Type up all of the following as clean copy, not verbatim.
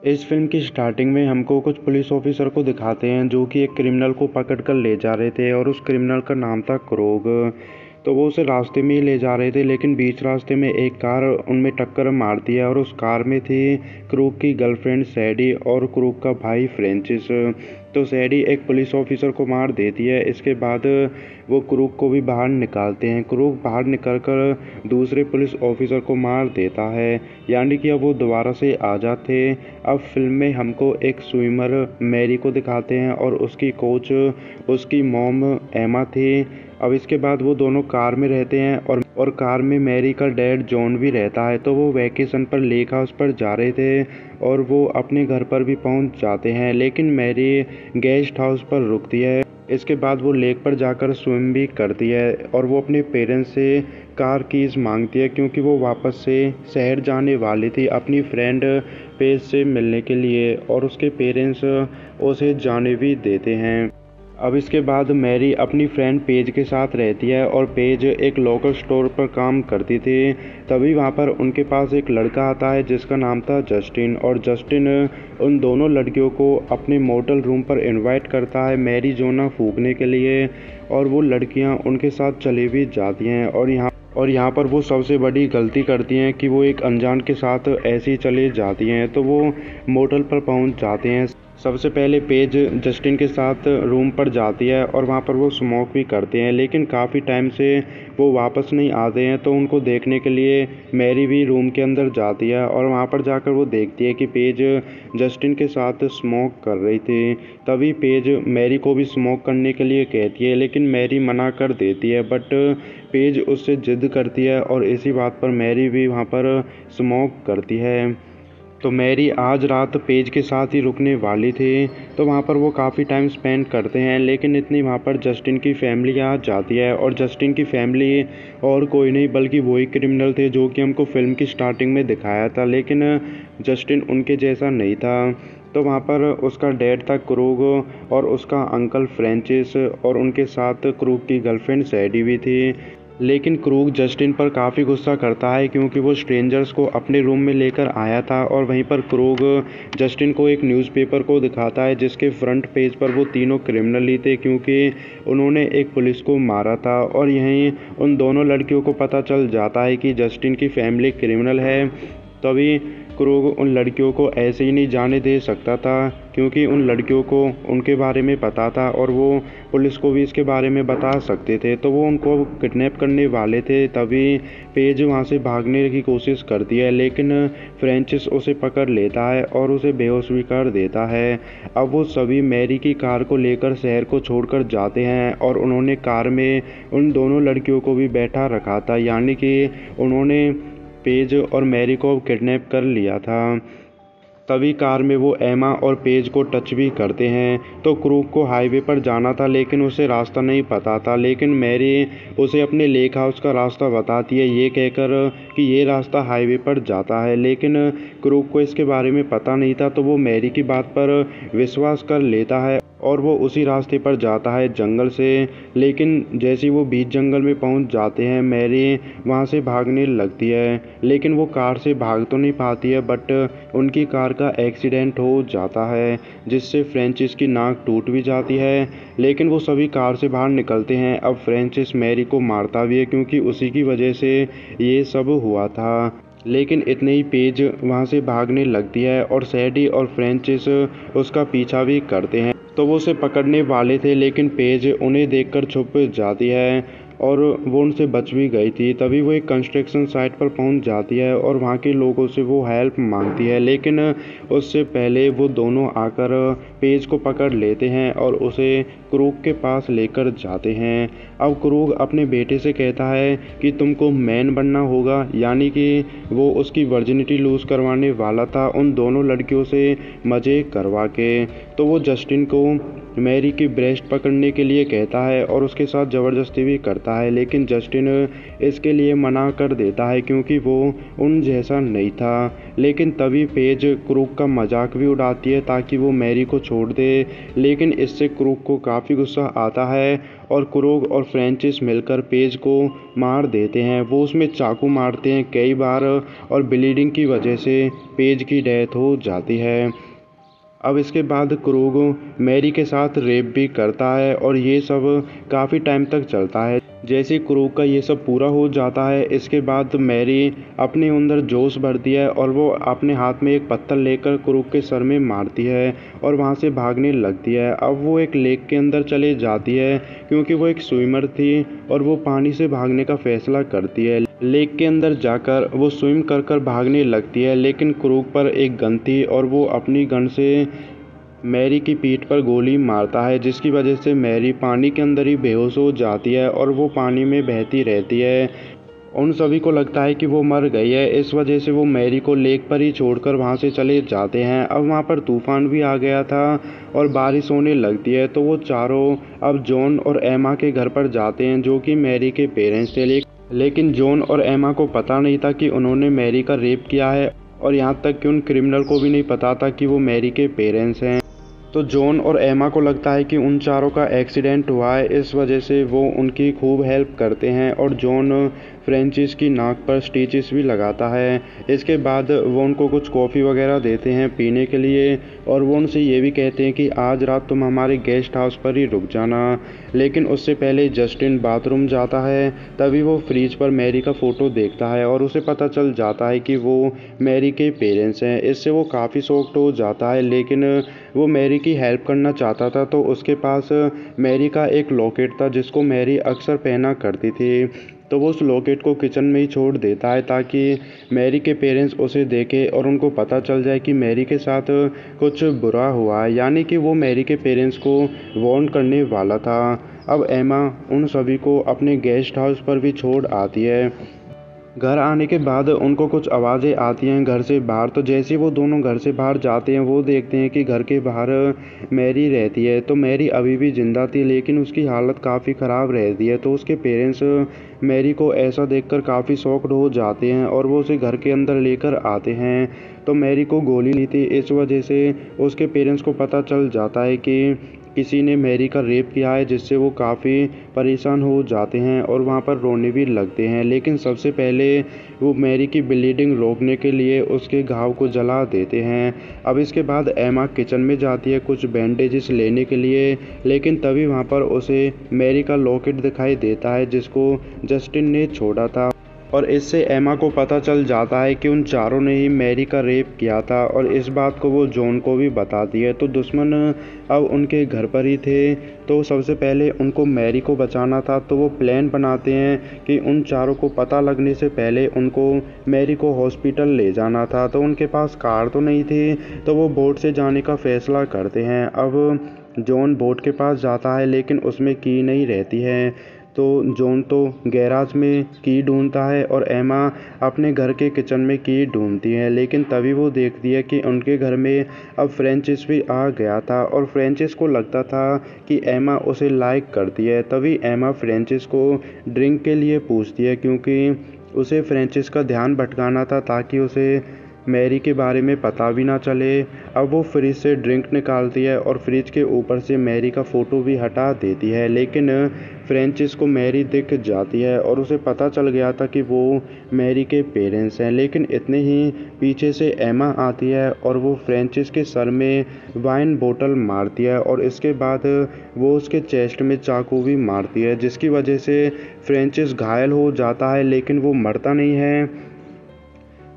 इस फिल्म की स्टार्टिंग में हमको कुछ पुलिस ऑफिसर को दिखाते हैं जो कि एक क्रिमिनल को पकड़ कर ले जा रहे थे और उस क्रिमिनल का नाम था क्रोग। तो वो उसे रास्ते में ही ले जा रहे थे, लेकिन बीच रास्ते में एक कार उनमें टक्कर मारती है और उस कार में थी क्रूग की गर्लफ्रेंड सैडी और क्रूग का भाई फ्रेंचिस। तो सैडी एक पुलिस ऑफिसर को मार देती है। इसके बाद वो क्रूग को भी बाहर निकालते हैं। क्रूग बाहर निकल कर दूसरे पुलिस ऑफिसर को मार देता है, यानी कि अब वो दोबारा से आज़ाद थे। अब फिल्म में हमको एक स्विमर मैरी को दिखाते हैं और उसकी कोच उसकी मॉम एमा थी। अब इसके बाद वो दोनों कार में रहते हैं और कार में मैरी का डैड जॉन भी रहता है। तो वो वैकेशन पर लेक हाउस पर जा रहे थे और वो अपने घर पर भी पहुंच जाते हैं, लेकिन मैरी गेस्ट हाउस पर रुकती है। इसके बाद वो लेक पर जाकर स्विम भी करती है और वो अपने पेरेंट्स से कार कीज़ मांगती है, क्योंकि वो वापस से शहर जाने वाली थी अपनी फ्रेंड पेज से मिलने के लिए, और उसके पेरेंट्स उसे जाने भी देते हैं। अब इसके बाद मैरी अपनी फ्रेंड पेज के साथ रहती है और पेज एक लोकल स्टोर पर काम करती थी। तभी वहाँ पर उनके पास एक लड़का आता है जिसका नाम था जस्टिन, और जस्टिन उन दोनों लड़कियों को अपने मोटल रूम पर इनवाइट करता है मैरी जोना फूकने के लिए, और वो लड़कियाँ उनके साथ चली भी जाती हैं। और यहाँ पर वो सबसे बड़ी गलती करती हैं कि वो एक अनजान के साथ ऐसे ही चले जाती हैं। तो वो मोटल पर पहुँच जाते हैं। सबसे पहले पेज जस्टिन के साथ रूम पर जाती है और वहाँ पर वो स्मोक भी करते हैं, लेकिन काफ़ी टाइम से वो वापस नहीं आते हैं। तो उनको देखने के लिए मैरी भी रूम के अंदर जाती है और वहाँ पर जाकर वो देखती है कि पेज जस्टिन के साथ स्मोक कर रही थी। तभी पेज मैरी को भी स्मोक करने के लिए कहती है, लेकिन मैरी मना कर देती है, बट पेज उससे जिद करती है और इसी बात पर मैरी भी वहाँ पर स्मोक करती है। तो मैरी आज रात पेज के साथ ही रुकने वाली थी, तो वहाँ पर वो काफ़ी टाइम स्पेंड करते हैं, लेकिन इतनी वहाँ पर जस्टिन की फैमिली आ जाती है। और जस्टिन की फैमिली और कोई नहीं बल्कि वही क्रिमिनल थे जो कि हमको फिल्म की स्टार्टिंग में दिखाया था, लेकिन जस्टिन उनके जैसा नहीं था। तो वहाँ पर उसका डैड था क्रूग और उसका अंकल फ्रेंचिस, और उनके साथ क्रूग की गर्लफ्रेंड सैडी भी थी। लेकिन क्रूग जस्टिन पर काफ़ी गुस्सा करता है, क्योंकि वो स्ट्रेंजर्स को अपने रूम में लेकर आया था। और वहीं पर क्रूग जस्टिन को एक न्यूज़पेपर को दिखाता है जिसके फ्रंट पेज पर वो तीनों क्रिमिनल ही थे, क्योंकि उन्होंने एक पुलिस को मारा था। और यहीं उन दोनों लड़कियों को पता चल जाता है कि जस्टिन की फैमिली क्रिमिनल है। तभी क्रूग उन लड़कियों को ऐसे ही नहीं जाने दे सकता था, क्योंकि उन लड़कियों को उनके बारे में पता था और वो पुलिस को भी इसके बारे में बता सकते थे। तो वो उनको किडनैप करने वाले थे। तभी पेज वहाँ से भागने की कोशिश करती है, लेकिन फ्रेंचिस उसे पकड़ लेता है और उसे बेहोश भी कर देता है। अब वो सभी मैरी की कार को लेकर शहर को छोड़कर जाते हैं और उन्होंने कार में उन दोनों लड़कियों को भी बैठा रखा था, यानी कि उन्होंने पेज और मैरी को किडनैप कर लिया था। तभी कार में वो एमा और पेज को टच भी करते हैं। तो क्रूग को हाईवे पर जाना था, लेकिन उसे रास्ता नहीं पता था, लेकिन मैरी उसे अपने लेक हाउस का रास्ता बताती है, ये कहकर कि ये रास्ता हाईवे पर जाता है। लेकिन क्रूग को इसके बारे में पता नहीं था, तो वो मैरी की बात पर विश्वास कर लेता है और वो उसी रास्ते पर जाता है जंगल से। लेकिन जैसे ही वो बीच जंगल में पहुंच जाते हैं, मैरी वहां से भागने लगती है, लेकिन वो कार से भाग तो नहीं पाती है, बट उनकी कार का एक्सीडेंट हो जाता है जिससे फ्रेंचिस की नाक टूट भी जाती है। लेकिन वो सभी कार से बाहर निकलते हैं। अब फ्रेंचिस मैरी को मारता भी है, क्योंकि उसी की वजह से ये सब हुआ था। लेकिन इतने ही पेज वहाँ से भागने लगती है और सैडी और फ्रेंचिस उसका पीछा भी करते हैं। तो वो उसे पकड़ने वाले थे, लेकिन पेज उन्हें देखकर छुप जाती है और वो उनसे बच भी गई थी। तभी वो एक कंस्ट्रक्शन साइट पर पहुंच जाती है और वहाँ के लोगों से वो हेल्प मांगती है, लेकिन उससे पहले वो दोनों आकर पेज को पकड़ लेते हैं और उसे क्रूग के पास लेकर जाते हैं। अब क्रूग अपने बेटे से कहता है कि तुमको मैन बनना होगा, यानी कि वो उसकी वर्जिनिटी लूज़ करवाने वाला था उन दोनों लड़कियों से मज़े करवा के। तो वो जस्टिन को मैरी की ब्रेस्ट पकड़ने के लिए कहता है और उसके साथ ज़बरदस्ती भी करता है, लेकिन जस्टिन इसके लिए मना कर देता है क्योंकि वो उन जैसा नहीं था। लेकिन तभी पेज क्रूक का मजाक भी उड़ाती है ताकि वो मैरी को छोड़ दे, लेकिन इससे क्रूक को काफ़ी गुस्सा आता है और क्रूक और फ्रेंचिस मिलकर पेज को मार देते हैं। वो उसमें चाकू मारते हैं कई बार और ब्लीडिंग की वजह से पेज की डेथ हो जाती है। अब इसके बाद क्रूग मैरी के साथ रेप भी करता है और ये सब काफ़ी टाइम तक चलता है। जैसे क्रूग का ये सब पूरा हो जाता है, इसके बाद मैरी अपने अंदर जोश भरती है और वो अपने हाथ में एक पत्थर लेकर क्रूग के सर में मारती है और वहाँ से भागने लगती है। अब वो एक लेक के अंदर चले जाती है क्योंकि वो एक स्विमर थी और वो पानी से भागने का फैसला करती है। लेक के अंदर जाकर वो स्विम कर कर भागने लगती है, लेकिन क्रूग पर एक गन थी और वो अपनी गन से मैरी की पीठ पर गोली मारता है, जिसकी वजह से मैरी पानी के अंदर ही बेहोश हो जाती है और वो पानी में बहती रहती है। उन सभी को लगता है कि वो मर गई है, इस वजह से वो मैरी को लेक पर ही छोड़कर वहाँ से चले जाते हैं। अब वहाँ पर तूफान भी आ गया था और बारिश होने लगती है, तो वो चारों अब जॉन और एमा के घर पर जाते हैं जो कि मैरी के पेरेंट्स थे। लेकिन जॉन और एमा को पता नहीं था कि उन्होंने मैरी का रेप किया है और यहाँ तक कि उन क्रिमिनल को भी नहीं पता था कि वो मैरी के पेरेंट्स हैं। तो जॉन और एमा को लगता है कि उन चारों का एक्सीडेंट हुआ है, इस वजह से वो उनकी खूब हेल्प करते हैं और जॉन फ्रेंचिस की नाक पर स्टिचेस भी लगाता है। इसके बाद वो उनको कुछ कॉफ़ी वगैरह देते हैं पीने के लिए और वो उनसे ये भी कहते हैं कि आज रात तुम हमारे गेस्ट हाउस पर ही रुक जाना। लेकिन उससे पहले जस्टिन बाथरूम जाता है, तभी वो फ्रिज पर मैरी का फ़ोटो देखता है और उसे पता चल जाता है कि वो मैरी के पेरेंट्स हैं। इससे वो काफ़ी शॉक्ड हो जाता है, लेकिन वो मैरी की हेल्प करना चाहता था, तो उसके पास मैरी का एक लॉकेट था जिसको मैरी अक्सर पहना करती थी। तो वो उस लॉकेट को किचन में ही छोड़ देता है ताकि मैरी के पेरेंट्स उसे देखें और उनको पता चल जाए कि मैरी के साथ कुछ बुरा हुआ है, यानी कि वो मैरी के पेरेंट्स को वार्न करने वाला था। अब एमा उन सभी को अपने गेस्ट हाउस पर भी छोड़ आती है। घर आने के बाद उनको कुछ आवाज़ें आती हैं घर से बाहर, तो जैसे ही वो दोनों घर से बाहर जाते हैं वो देखते हैं कि घर के बाहर मैरी रहती है। तो मैरी अभी भी ज़िंदा थी, लेकिन उसकी हालत काफ़ी ख़राब रहती है। तो उसके पेरेंट्स मैरी को ऐसा देखकर काफ़ी शॉक्ड हो जाते हैं और वो उसे घर के अंदर लेकर आते हैं। तो मैरी को गोली नहीं थी, इस वजह से उसके पेरेंट्स को पता चल जाता है कि किसी ने मैरी का रेप किया है, जिससे वो काफ़ी परेशान हो जाते हैं और वहाँ पर रोने भी लगते हैं। लेकिन सबसे पहले वो मैरी की ब्लीडिंग रोकने के लिए उसके घाव को जला देते हैं। अब इसके बाद एमा किचन में जाती है कुछ बैंडेजेस लेने के लिए, लेकिन तभी वहाँ पर उसे मैरी का लॉकेट दिखाई देता है जिसको जस्टिन ने छोड़ा था और इससे एमा को पता चल जाता है कि उन चारों ने ही मैरी का रेप किया था और इस बात को वो जॉन को भी बताती है। तो दुश्मन अब उनके घर पर ही थे, तो सबसे पहले उनको मैरी को बचाना था, तो वो प्लान बनाते हैं कि उन चारों को पता लगने से पहले उनको मैरी को हॉस्पिटल ले जाना था। तो उनके पास कार तो नहीं थी, तो वो बोट से जाने का फैसला करते हैं। अब जॉन बोट के पास जाता है, लेकिन उसमें की नहीं रहती है। तो जॉन तो गैराज में की ढूंढता है और एमा अपने घर के किचन में की ढूंढती है, लेकिन तभी वो देखती है कि उनके घर में अब फ्रेंचिस भी आ गया था और फ्रेंचिस को लगता था कि एमा उसे लाइक करती है। तभी एमा फ्रेंचिस को ड्रिंक के लिए पूछती है क्योंकि उसे फ्रेंचिस का ध्यान भटकाना था ताकि उसे मैरी के बारे में पता भी ना चले। अब वो फ्रिज से ड्रिंक निकालती है और फ्रिज के ऊपर से मैरी का फ़ोटो भी हटा देती है, लेकिन फ्रेंचिस को मैरी दिख जाती है और उसे पता चल गया था कि वो मैरी के पेरेंट्स हैं। लेकिन इतने ही पीछे से एमा आती है और वो फ्रेंचिस के सर में वाइन बोतल मारती है और इसके बाद वो उसके चेस्ट में चाकू भी मारती है, जिसकी वजह से फ्रेंचिस घायल हो जाता है, लेकिन वो मरता नहीं है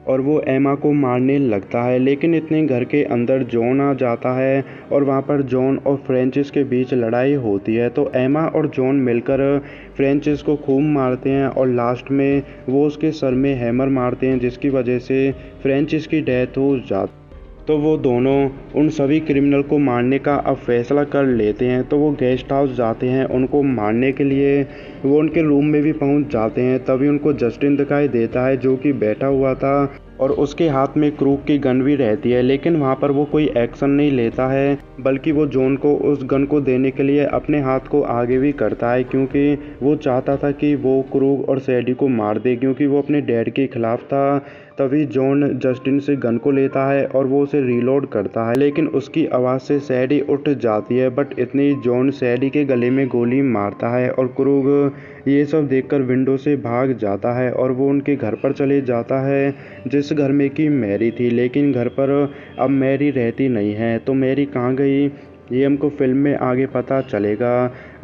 और वो एमा को मारने लगता है। लेकिन इतने घर के अंदर जॉन आ जाता है और वहाँ पर जॉन और फ्रेंचिस के बीच लड़ाई होती है। तो एमा और जॉन मिलकर फ्रेंचिस को खूब मारते हैं और लास्ट में वो उसके सर में हैमर मारते हैं, जिसकी वजह से फ्रेंचिस की डेथ हो जाती। तो वो दोनों उन सभी क्रिमिनल को मारने का अब फैसला कर लेते हैं। तो वो गेस्ट हाउस जाते हैं उनको मारने के लिए। वो उनके रूम में भी पहुंच जाते हैं, तभी उनको जस्टिन दिखाई देता है जो कि बैठा हुआ था और उसके हाथ में क्रूक की गन भी रहती है, लेकिन वहाँ पर वो कोई एक्शन नहीं लेता है, बल्कि वो जॉन को उस गन को देने के लिए अपने हाथ को आगे भी करता है, क्योंकि वो चाहता था कि वो क्रूक और सैडी को मार दे, क्योंकि वो अपने डैड के खिलाफ था। तभी जॉन जस्टिन से गन को लेता है और वो उसे रीलोड करता है, लेकिन उसकी आवाज़ से सैडी उठ जाती है। बट इतनी जॉन सैडी के गले में गोली मारता है और क्रूक ये सब देखकर विंडो से भाग जाता है और वो उनके घर पर चले जाता है, जिस घर में कि मैरी थी। लेकिन घर पर अब मैरी रहती नहीं है, तो मैरी कहाँ गई ये हमको फिल्म में आगे पता चलेगा।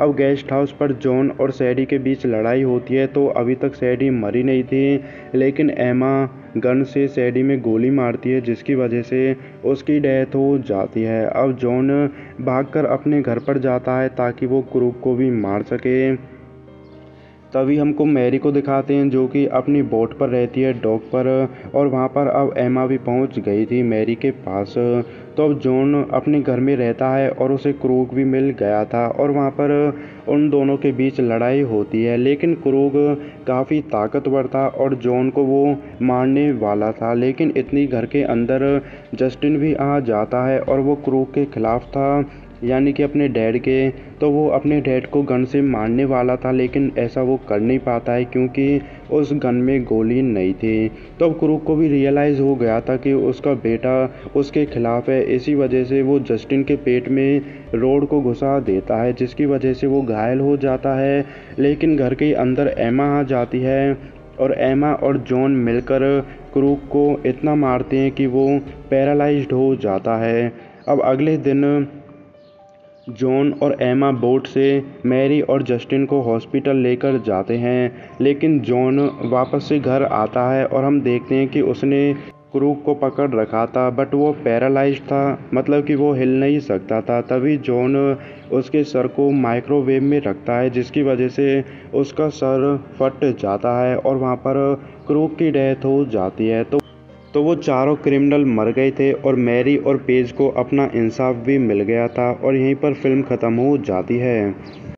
अब गेस्ट हाउस पर जॉन और सैडी के बीच लड़ाई होती है, तो अभी तक सैडी मरी नहीं थी, लेकिन एमा गन से सैडी में गोली मारती है, जिसकी वजह से उसकी डेथ हो जाती है। अब जॉन भागकर अपने घर पर जाता है ताकि वो क्रूक को भी मार सके। तभी हमको मैरी को दिखाते हैं, जो कि अपनी बोट पर रहती है, डॉक पर, और वहाँ पर अब एमा भी पहुँच गई थी मैरी के पास। तो अब जॉन अपने घर में रहता है और उसे क्रूक भी मिल गया था, और वहाँ पर उन दोनों के बीच लड़ाई होती है, लेकिन क्रूक काफ़ी ताकतवर था और जॉन को वो मारने वाला था। लेकिन इतनी घर के अंदर जस्टिन भी आ जाता है और वो क्रूक के खिलाफ था, यानी कि अपने डैड के। तो वो अपने डैड को गन से मारने वाला था, लेकिन ऐसा वो कर नहीं पाता है क्योंकि उस गन में गोली नहीं थी। तो अब क्रूक को भी रियलाइज़ हो गया था कि उसका बेटा उसके खिलाफ है, इसी वजह से वो जस्टिन के पेट में रोड को घुसा देता है, जिसकी वजह से वो घायल हो जाता है। लेकिन घर के अंदर एमा आ जाती है और एमा और जॉन मिलकर क्रूक को इतना मारते हैं कि वो पैरालाइज्ड हो जाता है। अब अगले दिन जॉन और एमा बोट से मैरी और जस्टिन को हॉस्पिटल लेकर जाते हैं, लेकिन जॉन वापस से घर आता है और हम देखते हैं कि उसने क्रूक को पकड़ रखा था, बट वो पैरालाइज्ड था, मतलब कि वो हिल नहीं सकता था। तभी जॉन उसके सर को माइक्रोवेव में रखता है, जिसकी वजह से उसका सर फट जाता है और वहाँ पर क्रूक की डेथ हो जाती है। तो वो चारों क्रिमिनल मर गए थे और मैरी और पेज को अपना इंसाफ भी मिल गया था, और यहीं पर फिल्म ख़त्म हो जाती है।